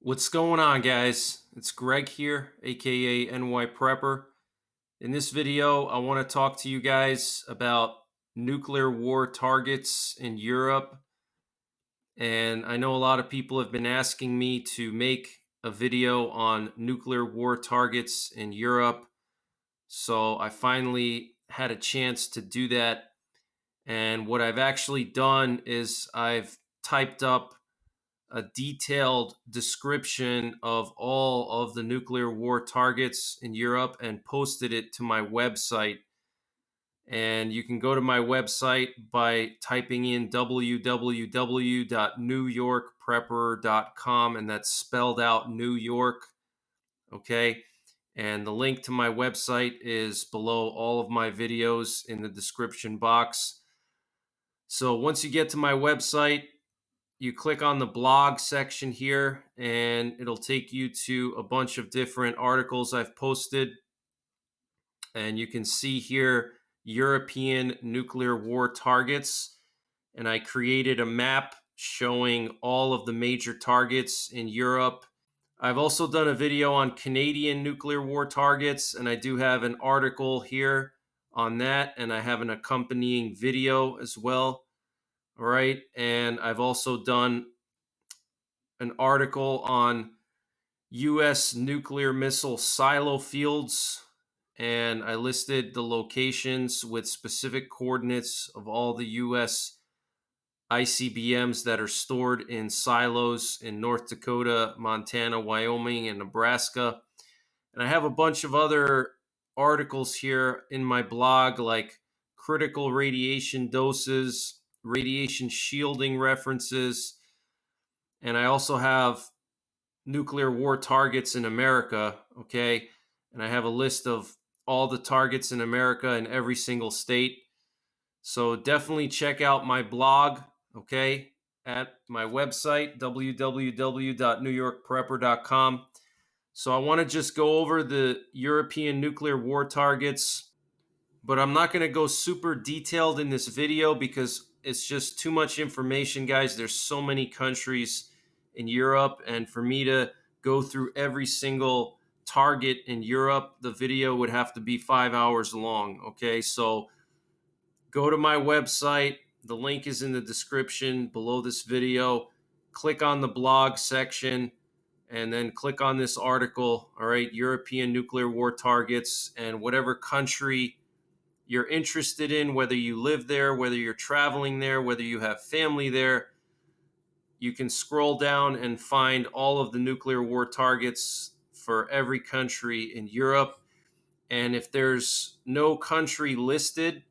What's going on, guys? It's Greg here, aka NYPrepper. In this video, I want to talk to you guys about nuclear war targets in Europe. And I know a lot of people have been asking me to make a video on nuclear war targets in Europe. So I finally had a chance to do that. And what I've actually done is I've typed up a detailed description of all of the nuclear war targets in Europe and posted it to my website. And you can go to my website by typing in www.NYPrepper.com, and that's spelled out New York. Okay. And the link to my website is below all of my videos in the description box. So once you get to my website, you click on the blog section here and it'll take you to a bunch of different articles I've posted. And you can see here European nuclear war targets. And I created a map showing all of the major targets in Europe. I've also done a video on Canadian nuclear war targets, and I do have an article here on that, and I have an accompanying video as well. All right. And I've also done an article on U.S. nuclear missile silo fields, and I listed the locations with specific coordinates of all the U.S. ICBMs that are stored in silos in North Dakota, Montana, Wyoming, and Nebraska. And I have a bunch of other articles here in my blog, like critical radiation doses, radiation shielding references, and I also have nuclear war targets in America, okay? And I have a list of all the targets in America in every single state. So definitely check out my blog, okay, at my website, www.NYPrepper.com. So I want to just go over the European nuclear war targets, but I'm not going to go super detailed in this video because it's just too much information, guys. There's so many countries in Europe, and for me to go through every single target in Europe, the video would have to be 5 hours long. Okay, so go to my website. The link is in the description below this video. Click on the blog section and then click on this article. All right, European nuclear war targets, and whatever country you're interested in, whether you live there, whether you're traveling there, whether you have family there, you can scroll down and find all of the nuclear war targets for every country in Europe. And if there's no country listed,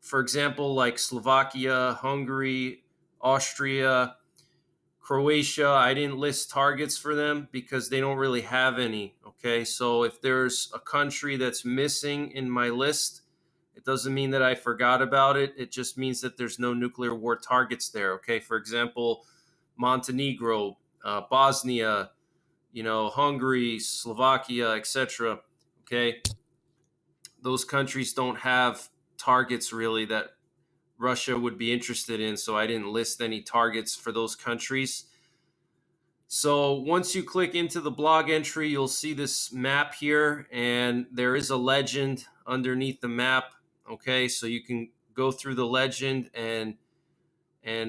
for example, like Slovakia, Hungary, Austria, Croatia, I didn't list targets for them because they don't really have any. Okay, so if there's a country that's missing in my list, it doesn't mean that I forgot about it. It just means that there's no nuclear war targets there. Okay, for example, Montenegro, Bosnia, Hungary, Slovakia, etc. Okay, those countries don't have targets really that Russia would be interested in, so I didn't list any targets for those countries. So once you click into the blog entry, you'll see this map here, and there is a legend underneath the map. Okay, so you can go through the legend and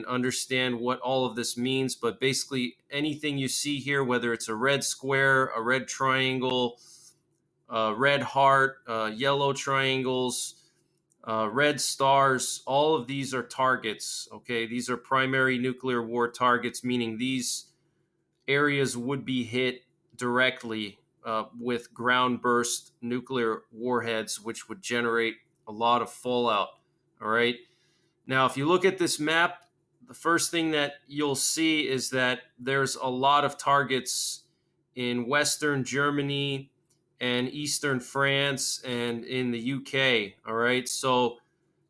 understand what all of this means. But basically, anything you see here, whether it's a red square, a red triangle, a red heart, yellow triangles, red stars, all of these are targets. Okay, these are primary nuclear war targets, meaning these areas would be hit directly with ground burst nuclear warheads, which would generate a lot of fallout. All right. Now, if you look at this map, the first thing that you'll see is that there's a lot of targets in Western Germany and Eastern France and in the UK. All right. So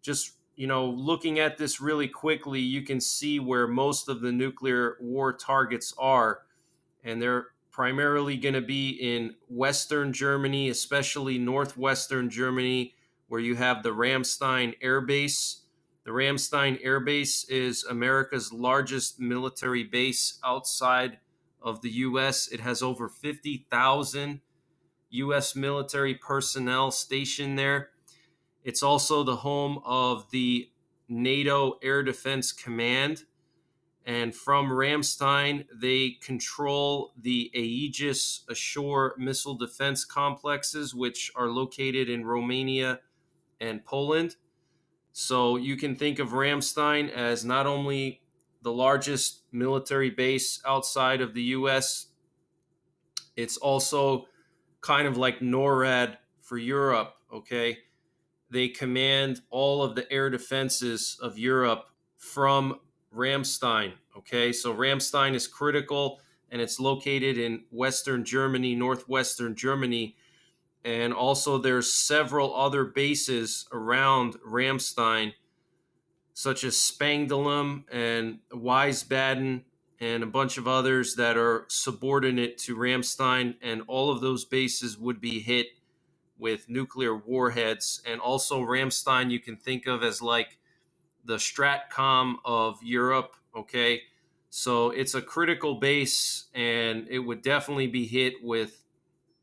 just, looking at this really quickly, you can see where most of the nuclear war targets are. And they're primarily going to be in Western Germany, especially northwestern Germany, where you have the Ramstein Air Base. The Ramstein Air Base is America's largest military base outside of the U.S. It has over 50,000 U.S. military personnel stationed there. It's also the home of the NATO Air Defense Command. And from Ramstein, they control the Aegis Ashore missile defense complexes, which are located in Romania and Poland. So you can think of Ramstein as not only the largest military base outside of the US, it's also kind of like NORAD for Europe, okay? They command all of the air defenses of Europe from Ramstein, okay? So Ramstein is critical, and it's located in Western Germany, northwestern Germany. And also there's several other bases around Ramstein, such as Spangdahlem and Wiesbaden and a bunch of others that are subordinate to Ramstein. And all of those bases would be hit with nuclear warheads. And also Ramstein you can think of as like the Stratcom of Europe, okay? So it's a critical base, and it would definitely be hit with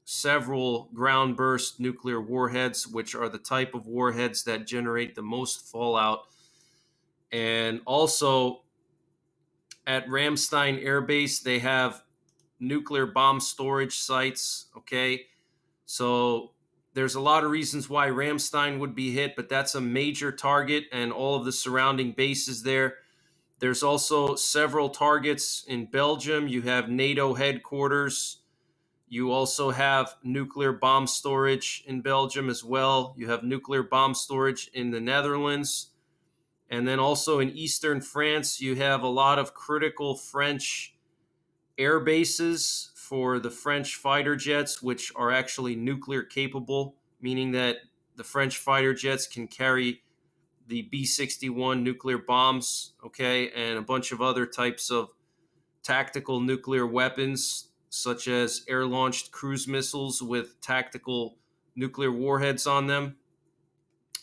several ground burst nuclear warheads, which are the type of warheads that generate the most fallout. And also at Ramstein Air Base, they have nuclear bomb storage sites, okay? So there's a lot of reasons why Ramstein would be hit, but that's a major target, and all of the surrounding bases there. There's also several targets in Belgium. You have NATO headquarters. You also have nuclear bomb storage in Belgium as well. You have nuclear bomb storage in the Netherlands. And then also in eastern France, you have a lot of critical French air bases for the French fighter jets, which are actually nuclear capable, meaning that the French fighter jets can carry the B-61 nuclear bombs, okay, and a bunch of other types of tactical nuclear weapons, such as air-launched cruise missiles with tactical nuclear warheads on them.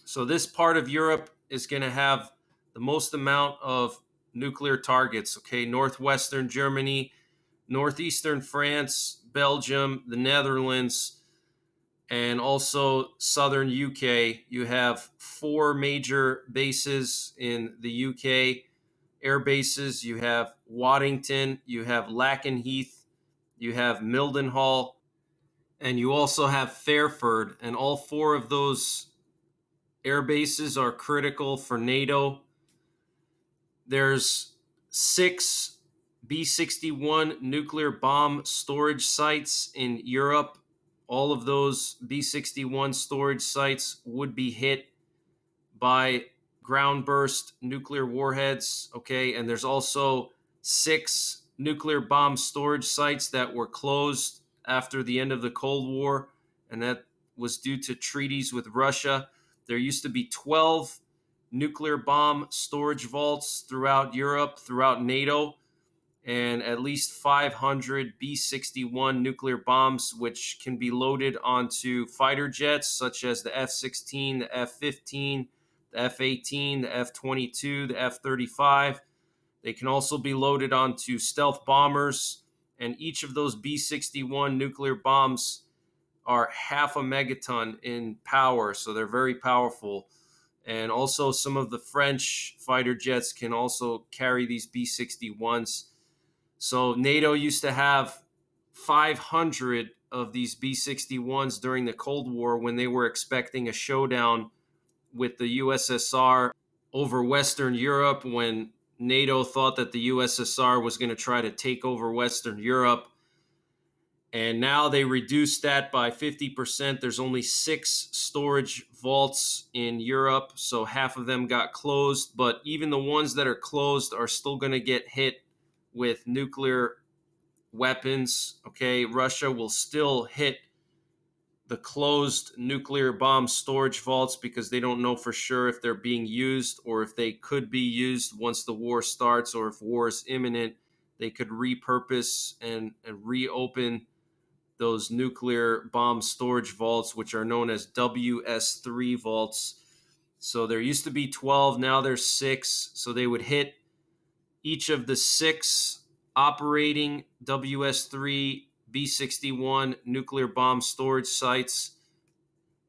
So this part of Europe is going to have the most amount of nuclear targets, okay? Northwestern Germany, northeastern France, Belgium, the Netherlands, and also southern UK. You have 4 major bases in the UK, air bases. You have Waddington, you have Lakenheath, you have Mildenhall, and you also have Fairford. And all 4 of those air bases are critical for NATO. There's 6 B-61 nuclear bomb storage sites in Europe. All of those B-61 storage sites would be hit by ground burst nuclear warheads, okay? And there's also 6 nuclear bomb storage sites that were closed after the end of the Cold War, and that was due to treaties with Russia. There used to be 12 nuclear bomb storage vaults throughout Europe, throughout NATO, and at least 500 B-61 nuclear bombs, which can be loaded onto fighter jets such as the F-16, the F-15, the F-18, the F-22, the F-35. They can also be loaded onto stealth bombers, and each of those B-61 nuclear bombs are half a megaton in power, so they're very powerful. And also some of the French fighter jets can also carry these B-61s. So NATO used to have 500 of these B-61s during the Cold War when they were expecting a showdown with the USSR over Western Europe, when NATO thought that the USSR was going to try to take over Western Europe. And now they reduced that by 50%. There's only 6 storage vaults in Europe, so half of them got closed. But even the ones that are closed are still going to get hit with nuclear weapons, okay? Russia will still hit the closed nuclear bomb storage vaults because they don't know for sure if they're being used or if they could be used once the war starts, or if war is imminent, they could repurpose and reopen those nuclear bomb storage vaults, which are known as WS3 vaults. So there used to be 12, now there's 6. So they would hit each of the 6 operating WS3 B61 nuclear bomb storage sites,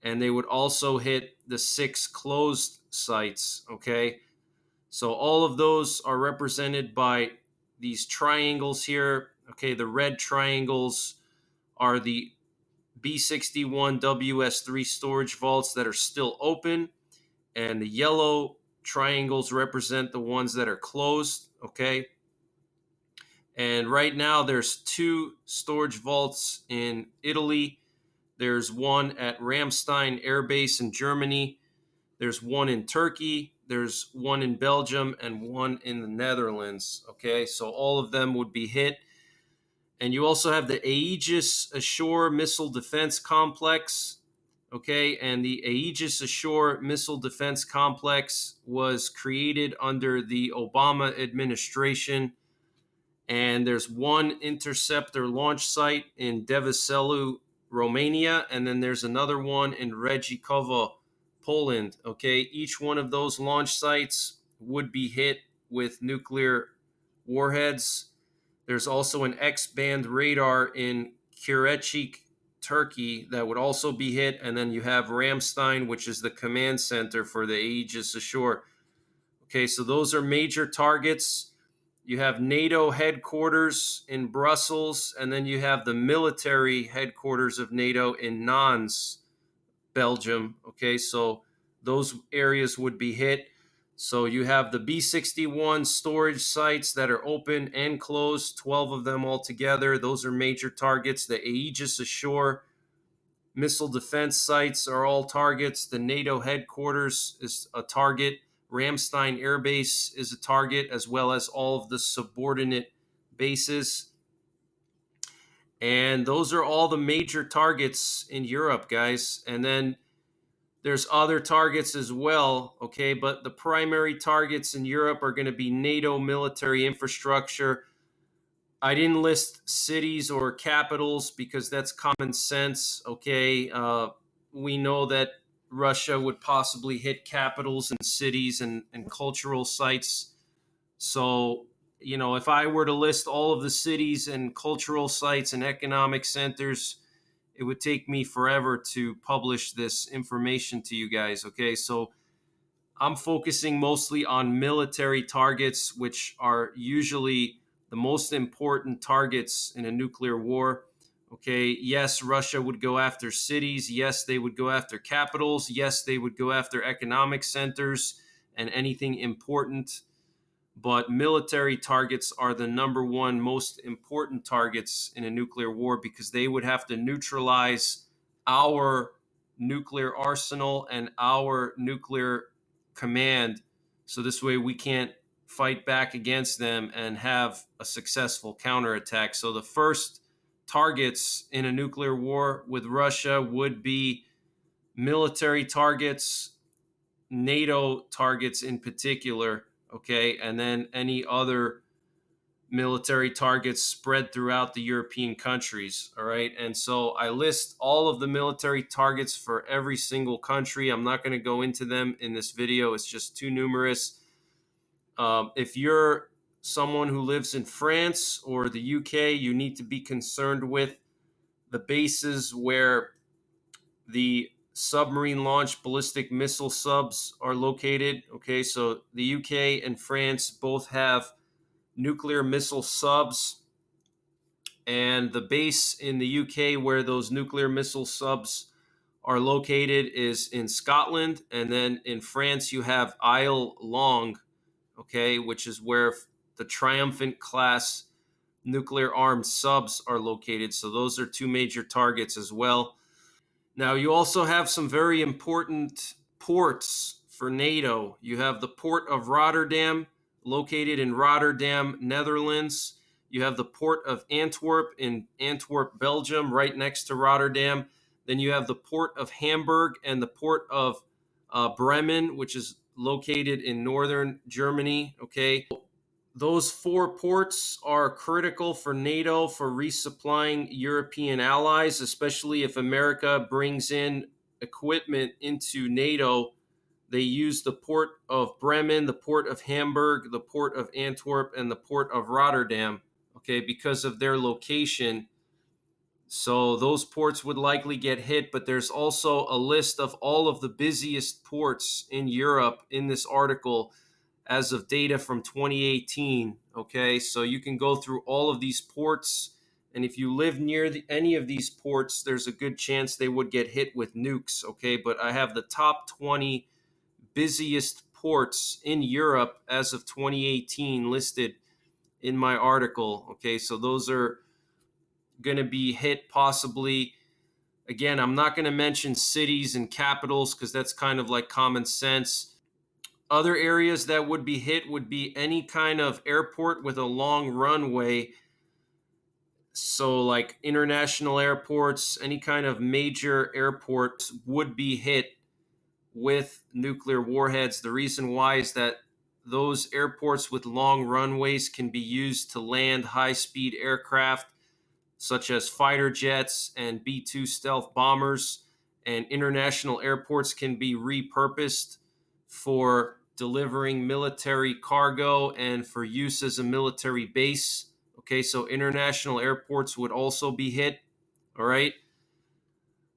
and they would also hit the 6 closed sites. Okay, so all of those are represented by these triangles here. Okay, the red triangles are the B61 WS3 storage vaults that are still open, and the yellow triangles represent the ones that are closed. Okay, and right now there's 2 storage vaults in Italy. There's one at Ramstein Air Base in Germany. There's one in Turkey. There's one in Belgium and one in the Netherlands. Okay, so all of them would be hit. And you also have the Aegis Ashore Missile Defense Complex. Okay, and the Aegis Ashore Missile Defense Complex was created under the Obama administration. And there's one interceptor launch site in Devizelu, Romania, and then there's another one in Rejikowo, Poland. Okay, each one of those launch sites would be hit with nuclear warheads. There's also an X-band radar in Kirecik, Turkey, that would also be hit. And then you have Ramstein, which is the command center for the Aegis Ashore. Okay, so those are major targets. You have NATO headquarters in Brussels, and then you have the military headquarters of NATO in Nantes, Belgium. Okay, so those areas would be hit. So you have the B61 storage sites that are open and closed, 12 of them altogether. Those are major targets. The Aegis Ashore missile defense sites are all targets. The NATO headquarters is a target. Ramstein Air Base is a target, as well as all of the subordinate bases. And those are all the major targets in Europe, guys. And then there's other targets as well, okay? But the primary targets in Europe are going to be NATO military infrastructure. I didn't list cities or capitals because that's common sense, okay? We know that Russia would possibly hit capitals and cities and cultural sites. So, if I were to list all of the cities and cultural sites and economic centers, it would take me forever to publish this information to you guys. Okay, so I'm focusing mostly on military targets, which are usually the most important targets in a nuclear war. Okay, yes, Russia would go after cities. Yes, they would go after capitals. Yes, they would go after economic centers and anything important. But military targets are the number one most important targets in a nuclear war because they would have to neutralize our nuclear arsenal and our nuclear command. So this way we can't fight back against them and have a successful counterattack. So the first targets in a nuclear war with Russia would be military targets, NATO targets in particular, okay, and then any other military targets spread throughout the European countries, all right? And so I list all of the military targets for every single country. I'm not going to go into them in this video. It's just too numerous. If you're someone who lives in France or the UK, you need to be concerned with the bases where the submarine launched ballistic missile subs are located. Okay, so the UK and France both have nuclear missile subs, and the base in the UK where those nuclear missile subs are located is in Scotland, and then in France you have Isle Long, okay, which is where the Triumphant class nuclear armed subs are located. So those are 2 major targets as well. Now, you also have some very important ports for NATO. You have the port of Rotterdam, located in Rotterdam, Netherlands. You have the port of Antwerp in Antwerp, Belgium, right next to Rotterdam. Then you have the port of Hamburg and the port of Bremen, which is located in northern Germany. Okay, those 4 ports are critical for NATO for resupplying European allies, especially if America brings in equipment into NATO. They use the port of Bremen, the port of Hamburg, the port of Antwerp, and the port of Rotterdam. okay, because of their location. So those ports would likely get hit, but there's also a list of all of the busiest ports in Europe in this article as of data from 2018. Okay, so you can go through all of these ports, and if you live near any of these ports, there's a good chance they would get hit with nukes. Okay, but I have the top 20 busiest ports in Europe as of 2018 listed in my article. Okay, so those are going to be hit possibly. Again, I'm not going to mention cities and capitals because that's kind of like common sense. Other areas that would be hit would be any kind of airport with a long runway. So, like international airports, any kind of major airports would be hit with nuclear warheads. The reason why is that those airports with long runways can be used to land high speed aircraft such as fighter jets and B-2 stealth bombers, and international airports can be repurposed for delivering military cargo and for use as a military base. Okay, so international airports would also be hit. All right.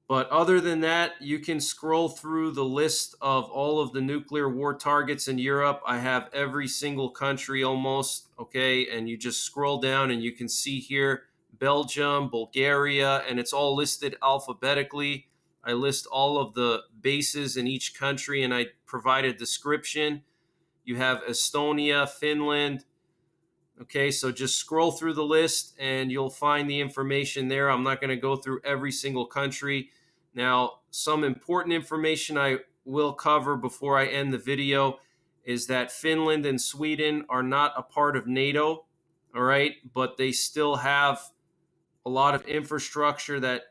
But other than that, you can scroll through the list of all of the nuclear war targets in Europe. I have every single country almost, okay? And you just scroll down and you can see here Belgium, Bulgaria, and it's all listed alphabetically. I list all of the bases in each country and I provide a description. You have Estonia, Finland. Okay, so just scroll through the list and you'll find the information there. I'm not going to go through every single country. Now, some important information I will cover before I end the video is that Finland and Sweden are not a part of NATO, all right, but they still have a lot of infrastructure that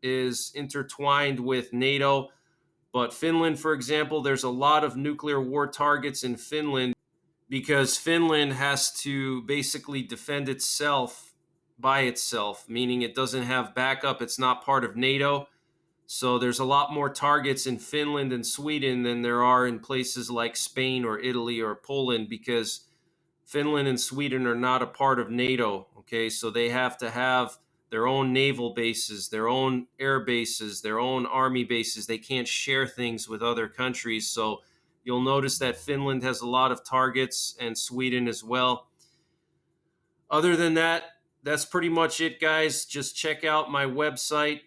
is intertwined with NATO. But Finland, for example, there's a lot of nuclear war targets in Finland because Finland has to basically defend itself by itself, meaning it doesn't have backup. It's not part of NATO. So there's a lot more targets in Finland and Sweden than there are in places like Spain or Italy or Poland because Finland and Sweden are not a part of NATO. Okay, so they have to have their own naval bases, their own air bases, their own army bases. They can't share things with other countries. So you'll notice that Finland has a lot of targets and Sweden as well. Other than that, that's pretty much it, guys. Just check out my website,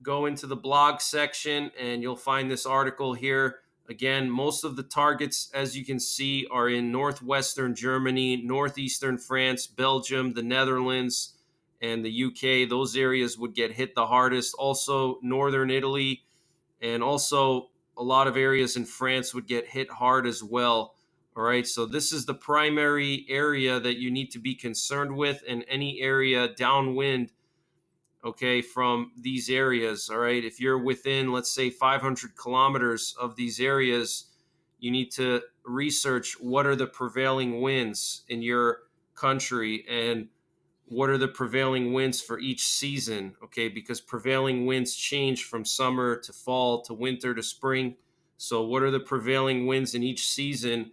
go into the blog section, and you'll find this article here. Again, most of the targets, as you can see, are in northwestern Germany, northeastern France, Belgium, the Netherlands, and the UK. Those areas would get hit the hardest. Also, northern Italy, and also a lot of areas in France would get hit hard as well. All right, so this is the primary area that you need to be concerned with, and any area downwind, okay, from these areas. All right, if you're within, let's say, 500 kilometers of these areas, you need to research what are the prevailing winds in your country and what are the prevailing winds for each season, okay, because prevailing winds change from summer to fall to winter to spring. So what are the prevailing winds in each season?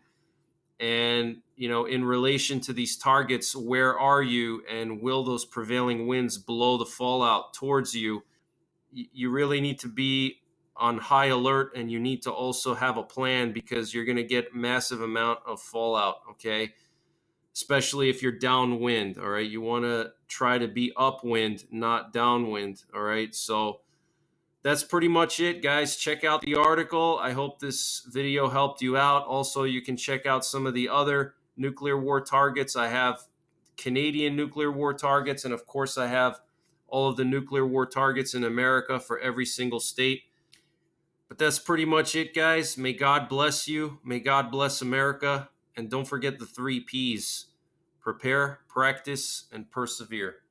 And, in relation to these targets, where are you, and will those prevailing winds blow the fallout towards you? You really need to be on high alert, and you need to also have a plan because you're going to get massive amount of fallout, okay? Especially if you're downwind, all right? You want to try to be upwind, not downwind, all right? So that's pretty much it, guys. Check out the article. I hope this video helped you out. Also, you can check out some of the other nuclear war targets. I have Canadian nuclear war targets, and of course, I have all of the nuclear war targets in America for every single state. But that's pretty much it, guys. May God bless you. May God bless America. And don't forget the 3 Ps: prepare, practice, and persevere.